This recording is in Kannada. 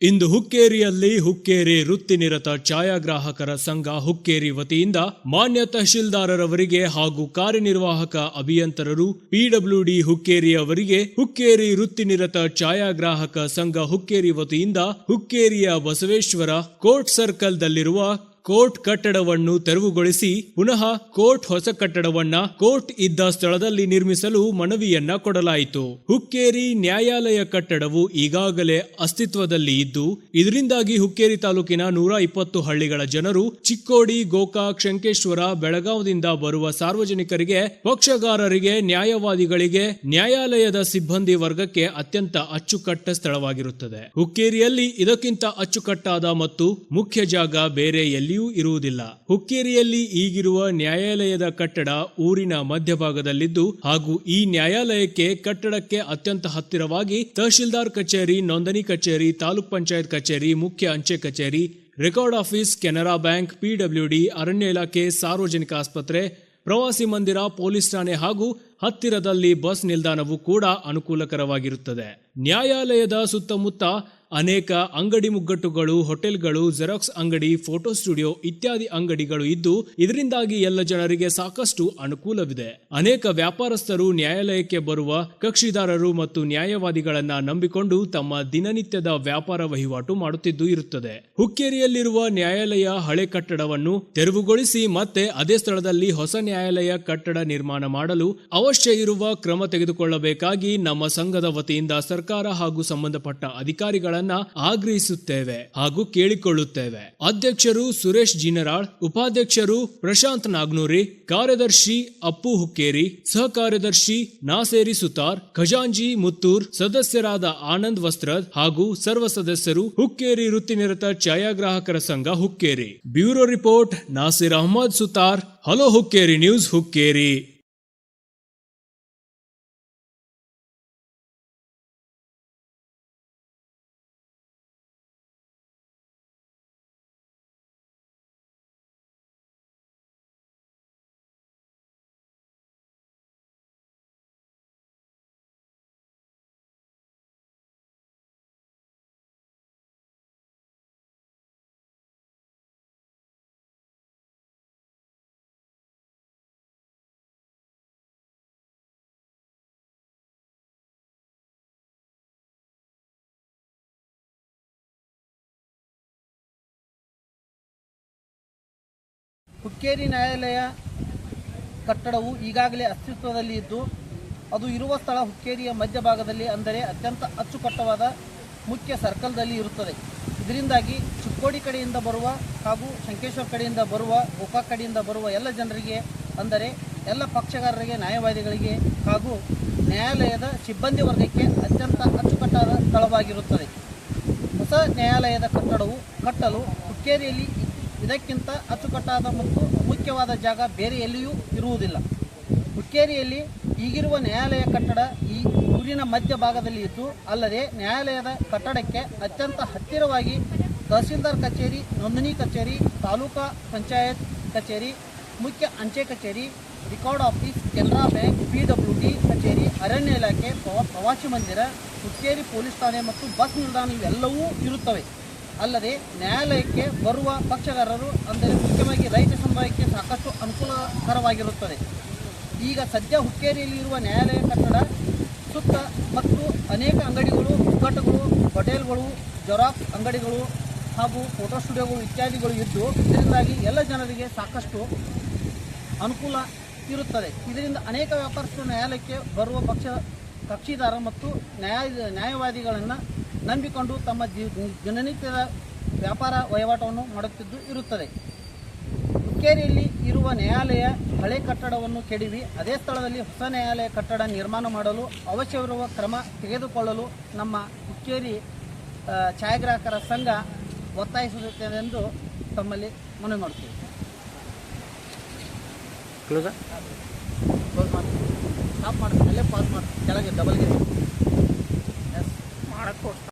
ಇಂದು ಹುಕ್ಕೇರಿಯಲ್ಲಿ ಹುಕ್ಕೇರಿ ವೃತ್ತಿನಿರತ ಛಾಯಾಗ್ರಾಹಕರ ಸಂಘ ಹುಕ್ಕೇರಿ ವತಿಯಿಂದ ಮಾನ್ಯ ತಹಶೀಲ್ದಾರರವರಿಗೆ ಹಾಗೂ ಕಾರ್ಯನಿರ್ವಾಹಕ ಅಭಿಯಂತರರು ಪಿಡಬ್ಲ್ಯೂಡಿ ಹುಕ್ಕೇರಿ ಅವರಿಗೆ ಹುಕ್ಕೇರಿ ವೃತ್ತಿನಿರತ ಛಾಯಾಗ್ರಾಹಕ ಸಂಘ ಹುಕ್ಕೇರಿ ವತಿಯಿಂದ ಹುಕ್ಕೇರಿಯ ಬಸವೇಶ್ವರ ಕೋರ್ಟ್ ಸರ್ಕಲ್ದಲ್ಲಿರುವ ಕೋರ್ಟ್ ಕಟ್ಟಡವನ್ನು ತೆರವುಗೊಳಿಸಿ ಪುನಃ ಕೋರ್ಟ್ ಹೊಸ ಕಟ್ಟಡವನ್ನ ಕೋರ್ಟ್ ಇದ್ದ ಸ್ಥಳದಲ್ಲಿ ನಿರ್ಮಿಸಲು ಮನವಿಯನ್ನ ಕೊಡಲಾಯಿತು. ಹುಕ್ಕೇರಿ ನ್ಯಾಯಾಲಯ ಕಟ್ಟಡವು ಈಗಾಗಲೇ ಅಸ್ತಿತ್ವದಲ್ಲಿ ಇದ್ದು ಇದರಿಂದಾಗಿ ಹುಕ್ಕೇರಿ ತಾಲೂಕಿನ 120 ಹಳ್ಳಿಗಳ ಜನರು ಚಿಕ್ಕೋಡಿ, ಗೋಕಾಕ್, ಶಂಕೇಶ್ವರ, ಬೆಳಗಾವದಿಂದ ಬರುವ ಸಾರ್ವಜನಿಕರಿಗೆ, ಪಕ್ಷಗಾರರಿಗೆ, ನ್ಯಾಯವಾದಿಗಳಿಗೆ, ನ್ಯಾಯಾಲಯದ ಸಿಬ್ಬಂದಿ ವರ್ಗಕ್ಕೆ ಅತ್ಯಂತ ಅಚ್ಚುಕಟ್ಟ ಸ್ಥಳವಾಗಿರುತ್ತದೆ. ಹುಕ್ಕೇರಿಯಲ್ಲಿ ಇದಕ್ಕಿಂತ ಅಚ್ಚುಕಟ್ಟಾದ ಮತ್ತು ಮುಖ್ಯ ಜಾಗ ಬೇರೆ ಎಲ್ಲಿ ಇರುವುದಿಲ್ಲ. ಹುಕ್ಕೇರಿಯಲ್ಲಿ ಈಗಿರುವ ನ್ಯಾಯಾಲಯದ ಕಟ್ಟಡ ಊರಿನ ಮಧ್ಯಭಾಗದಲ್ಲಿದ್ದು ಹಾಗೂ ಈ ನ್ಯಾಯಾಲಯಕ್ಕೆ ಕಟ್ಟಡಕ್ಕೆ ಅತ್ಯಂತ ಹತ್ತಿರವಾಗಿ ತಹಶೀಲ್ದಾರ್ ಕಚೇರಿ, ನೋಂದಣಿ ಕಚೇರಿ, ತಾಲೂಕ್ ಪಂಚಾಯತ್ ಕಚೇರಿ, ಮುಖ್ಯ ಅಂಚೆ ಕಚೇರಿ, record office, Canara bank, PWD, ಅರಣ್ಯ ಇಲಾಖೆ, ಸಾರ್ವಜನಿಕ ಆಸ್ಪತ್ರೆ, ಪ್ರವಾಸಿ ಮಂದಿರ, ಪೊಲೀಸ್ ಠಾಣೆ ಹಾಗೂ ಹತ್ತಿರದಲ್ಲಿ ಬಸ್ ನಿಲ್ದಾಣವು ಕೂಡ ಅನುಕೂಲಕರವಾಗಿರುತ್ತದೆ. ನ್ಯಾಯಾಲಯದ ಸುತ್ತಮುತ್ತ ಅನೇಕ ಅಂಗಡಿ ಮುಗ್ಗಟ್ಟುಗಳು, ಹೋಟೆಲ್ಗಳು, ಜೆರಾಕ್ಸ್ ಅಂಗಡಿ, ಫೋಟೋ ಸ್ಟುಡಿಯೋ ಇತ್ಯಾದಿ ಅಂಗಡಿಗಳು ಇದ್ದು ಇದರಿಂದಾಗಿ ಎಲ್ಲ ಜನರಿಗೆ ಸಾಕಷ್ಟು ಅನುಕೂಲವಿದೆ. ಅನೇಕ ವ್ಯಾಪಾರಸ್ಥರು ನ್ಯಾಯಾಲಯಕ್ಕೆ ಬರುವ ಕಕ್ಷಿದಾರರು ಮತ್ತು ನ್ಯಾಯವಾದಿಗಳನ್ನ ನಂಬಿಕೊಂಡು ತಮ್ಮ ದಿನನಿತ್ಯದ ವ್ಯಾಪಾರ ವಹಿವಾಟು ಮಾಡುತ್ತಿದ್ದು ಇರುತ್ತದೆ. ಹುಕ್ಕೇರಿಯಲ್ಲಿರುವ ನ್ಯಾಯಾಲಯ ಹಳೆ ಕಟ್ಟಡವನ್ನು ತೆರವುಗೊಳಿಸಿ ಮತ್ತೆ ಅದೇ ಸ್ಥಳದಲ್ಲಿ ಹೊಸ ನ್ಯಾಯಾಲಯ ಕಟ್ಟಡ ನಿರ್ಮಾಣ ಮಾಡಲು ಅವಶ್ಯ ಇರುವ ಕ್ರಮ ತೆಗೆದುಕೊಳ್ಳಬೇಕಾಗಿ ನಮ್ಮ ಸಂಘದ ವತಿಯಿಂದ ಸರ್ಕಾರ ಹಾಗೂ ಸಂಬಂಧಪಟ್ಟ ಅಧಿಕಾರಿಗಳನ್ನ ಆಗ್ರಹಿಸುತ್ತೇವೆ ಹಾಗೂ ಕೇಳಿಕೊಳ್ಳುತ್ತೇವೆ. ಅಧ್ಯಕ್ಷರು ಸುರೇಶ್ ಜಿನರಾಳ್, ಉಪಾಧ್ಯಕ್ಷರು ಪ್ರಶಾಂತ್ ನಾಗ್ನೂರಿ, ಕಾರ್ಯದರ್ಶಿ ಅಪ್ಪು ಹುಕ್ಕೇರಿ, ಸಹ ಕಾರ್ಯದರ್ಶಿ ನಾಸೇರಿ ಸುತಾರ್, ಖಜಾಂಜಿ ಮುತ್ತೂರ್, ಸದಸ್ಯರಾದ ಆನಂದ್ ವಸ್ತ್ರದ್ ಹಾಗೂ ಸರ್ವ ಸದಸ್ಯರು ಹುಕ್ಕೇರಿ ವೃತ್ತಿನಿರತ ಛಾಯಾಗ್ರಾಹಕರ ಸಂಘ Hukkeri. Bureau report Nasir Ahmad Sutar. Hello Hukkeri news, Hukkeri. Hukkeri ನ್ಯಾಯಾಲಯ ಕಟ್ಟಡವು ಈಗಾಗಲೇ ಅಸ್ತಿತ್ವದಲ್ಲಿ ಇದ್ದು ಅದು ಇರುವ ಸ್ಥಳ ಹುಕ್ಕೇರಿಯ ಮಧ್ಯಭಾಗದಲ್ಲಿ, ಅಂದರೆ ಅತ್ಯಂತ ಅಚ್ಚುಕಟ್ಟವಾದ ಮುಖ್ಯ ಸರ್ಕಲ್ದಲ್ಲಿ ಇರುತ್ತದೆ. ಇದರಿಂದಾಗಿ ಚಿಕ್ಕೋಡಿ ಕಡೆಯಿಂದ ಬರುವ ಹಾಗೂ ಶಂಕೇಶ್ವರ ಕಡೆಯಿಂದ ಬರುವ, ಗೋಕಾಕ್ ಕಡೆಯಿಂದ ಬರುವ ಎಲ್ಲ ಜನರಿಗೆ, ಅಂದರೆ ಎಲ್ಲ ಪಕ್ಷಗಾರರಿಗೆ, ನ್ಯಾಯವಾದಿಗಳಿಗೆ ಹಾಗೂ ನ್ಯಾಯಾಲಯದ ಸಿಬ್ಬಂದಿ ವರ್ಗಕ್ಕೆ ಅತ್ಯಂತ ಅಚ್ಚುಕಟ್ಟಾದ ಸ್ಥಳವಾಗಿರುತ್ತದೆ. ಹೊಸ ನ್ಯಾಯಾಲಯದ ಕಟ್ಟಡವು ಕಟ್ಟಲು ಹುಕ್ಕೇರಿಯಲ್ಲಿ ಇದಕ್ಕಿಂತ ಅಚ್ಚುಕಟ್ಟಾದ ಮತ್ತು ಮುಖ್ಯವಾದ ಜಾಗ ಬೇರೆ ಎಲ್ಲಿಯೂ ಇರುವುದಿಲ್ಲ. ಹುಕ್ಕೇರಿಯಲ್ಲಿ ಈಗಿರುವ ನ್ಯಾಯಾಲಯ ಕಟ್ಟಡ ಈ ಊರಿನ ಮಧ್ಯಭಾಗದಲ್ಲಿ ಇದ್ದು, ಅಲ್ಲದೆ ನ್ಯಾಯಾಲಯದ ಕಟ್ಟಡಕ್ಕೆ ಅತ್ಯಂತ ಹತ್ತಿರವಾಗಿ ತಹಸೀಲ್ದಾರ್ ಕಚೇರಿ, ನೋಂದಣಿ ಕಚೇರಿ, ತಾಲೂಕಾ ಪಂಚಾಯತ್ ಕಚೇರಿ, ಮುಖ್ಯ ಅಂಚೆ ಕಚೇರಿ, record office, Canara bank, PWD ಕಚೇರಿ, ಅರಣ್ಯ ಇಲಾಖೆ, ಪ್ರವಾಸಿ ಮಂದಿರ, ಹುಕ್ಕೇರಿ ಪೊಲೀಸ್ ಠಾಣೆ ಮತ್ತು ಬಸ್ ನಿಲ್ದಾಣ ಇವೆಲ್ಲವೂ ಇರುತ್ತವೆ. ಅಲ್ಲದೆ ನ್ಯಾಯಾಲಯಕ್ಕೆ ಬರುವ ಪಕ್ಷಗಾರರು, ಅಂದರೆ ಮುಖ್ಯವಾಗಿ ರೈತ ಸಮುದಾಯಕ್ಕೆ ಸಾಕಷ್ಟು ಅನುಕೂಲಕರವಾಗಿರುತ್ತದೆ. ಈಗ ಸದ್ಯ ಹುಕ್ಕೇರಿಯಲ್ಲಿ ಇರುವ ನ್ಯಾಯಾಲಯ ಕಟ್ಟಡ ಸುತ್ತ ಮತ್ತು ಅನೇಕ ಅಂಗಡಿಗಳು, ಮುಗ್ಗಟ್ಟುಗಳು, ಹೋಟೆಲ್ಗಳು, ಜೆರಾಕ್ಸ್ ಅಂಗಡಿಗಳು ಹಾಗೂ ಫೋಟೋ ಸ್ಟುಡಿಯೋಗಳು ಇತ್ಯಾದಿಗಳು ಇದ್ದು ಇದರಿಂದಾಗಿ ಎಲ್ಲ ಜನರಿಗೆ ಸಾಕಷ್ಟು ಅನುಕೂಲ ಇರುತ್ತದೆ. ಇದರಿಂದ ಅನೇಕ ವ್ಯಾಪಾರಸ್ಥರು ನ್ಯಾಯಾಲಯಕ್ಕೆ ಬರುವ ಕಕ್ಷಿದಾರ ಮತ್ತು ನ್ಯಾಯವಾದಿಗಳನ್ನು ನಂಬಿಕೊಂಡು ತಮ್ಮ ದಿನನಿತ್ಯದ ವ್ಯಾಪಾರ ವಹಿವಾಟನ್ನು ಮಾಡುತ್ತಿದ್ದು ಇರುತ್ತದೆ. ಹುಕ್ಕೇರಿಯಲ್ಲಿ ಇರುವ ನ್ಯಾಯಾಲಯ ಹಳೆ ಕಟ್ಟಡವನ್ನು ಕೆಡವಿ ಅದೇ ಸ್ಥಳದಲ್ಲಿ ಹೊಸ ನ್ಯಾಯಾಲಯ ಕಟ್ಟಡ ನಿರ್ಮಾಣ ಮಾಡಲು ಅವಶ್ಯವಿರುವ ಕ್ರಮ ತೆಗೆದುಕೊಳ್ಳಲು ನಮ್ಮ ಹುಕ್ಕೇರಿ ಛಾಯಾಗ್ರಾಹಕರ ಸಂಘ ಒತ್ತಾಯಿಸುತ್ತದೆ ಎಂದು ತಮ್ಮಲ್ಲಿ ಮನವಿ ಮಾಡುತ್ತೇವೆ. ಕ್ಲೋಸ್ ಮಾಡಿ ಸ್ಟಾಪ್ ಮಾಡ್ತೀನಿ, ಅಲ್ಲೇ ಪಾಸ್ ಮಾಡ್ತೀನಿ, ಕೆಳಗೆ ಡಬಲ್ಗೆ ಮಾಡಕ್ಕೆ